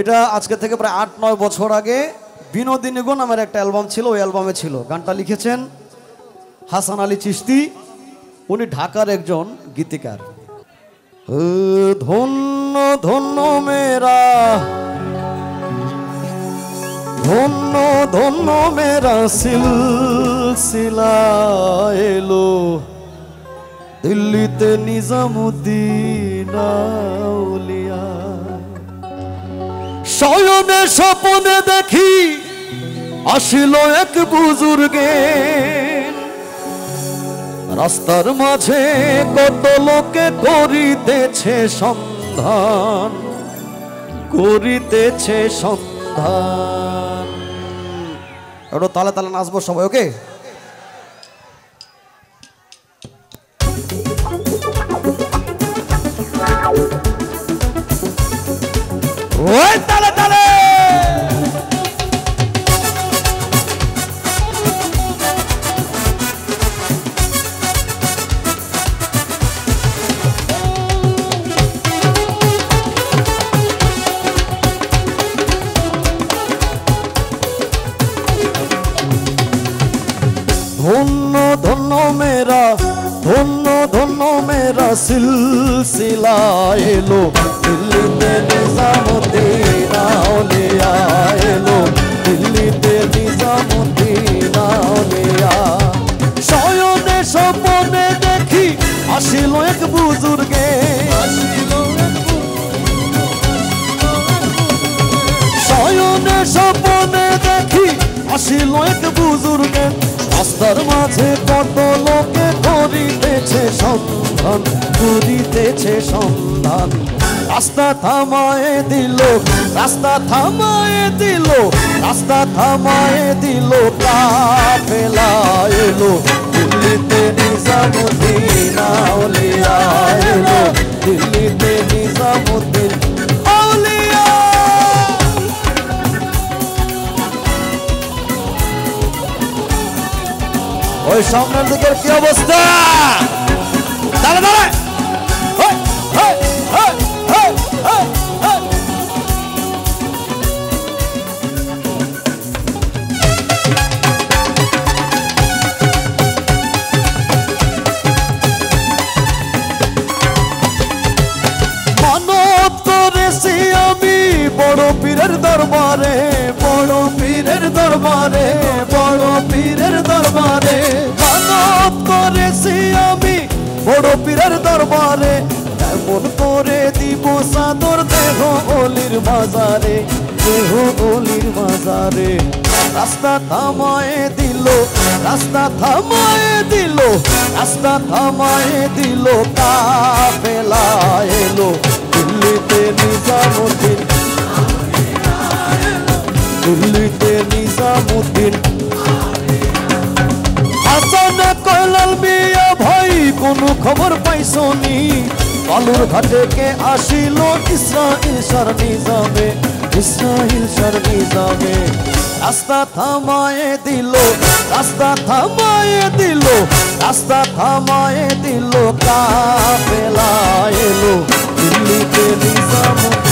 এটা আজকে থেকে প্রায় ৮-৯ বছর আগে বিনোদিনী গো নামের একটা অ্যালবাম ছিল, ওই অ্যালবামে ছিল। গানটা লিখেছেন হাসান আলী চিশতি, উনি ঢাকার একজন গীতিকার। ধন্য ধন্য মেরা, ধন্য ধন্য মেরা সিলসিলা এলো দিল্লিতে নিজামুদ্দিন আউলিয়া। শয়নে স্বপনে দেখি আসিল এক বুজুর্গে, রাস্তার মাঝে কত লোকে করিতেছে সন্ধান, করিতেছে সন্ধান। একটু তালে তালে নাচবো সবাই, ওকে? ওই তালে তালে ধন্য ধন্য মেরা, ধন্য ধন্য মেরা সিলসিলা এলো দিল্লিতে নিজামুদ্দিন আউলিয়া এলো দিল্লিতে নিজামুদ্দিন আউলিয়া। শয়নে স্বপনে দেখি আসিল এক বুজুর্গে, শয়নে স্বপনে দেখি আসিল এক বুজুর্গে, রাস্তার মাঝে কত লোকে করিতেছে সন্ধান, করিতেছে সন্ধান। রাস্তা থামায়ে দিল, রাস্তা থামায়ে দিল, রাস্তা থামায়ে দিল কাফেলা এলো দিল্লিতে নিজামুদ্দিন আউলিয়া এলো দিল্লিতে নিজামুদ্দিন আউলিয়া। ওই সামনের দিকের কি অবস্থা? দাঁড়া দাঁড়া মানত করেছি আমি বড় পীরের দরবারে, বড় পীরের দরবারে, বড় পীরের দরবারে। মানত করেছি আমি বড় পীরের দরবারে, এমন করে দিব চাদর দেহ অলির মাজারে, দেহ অলির মাজারে। রাস্তা থামায়ে দিল, রাস্তা থামায়ে দিল, রাস্তা থামায়ে দিল কাফেলা এলো দিল্লিতে নিজামুদ্দিন, দিল্লিতে নিজামুদ্দিন। হাসানে কয়লাল মিয়া ভাই কোনো খবর পাইছনি? বালুর ঘাটে কে আসিল ইসরাইল শার নিজামে, ইসরাইল শার নিজামে। রাস্তা থামায়ে দিল, রাস্তা থামায়ে দিল, রাস্তা থামায়ে দিল কাফেলা এলো দিল্লিতে নিজামুদ্দিন।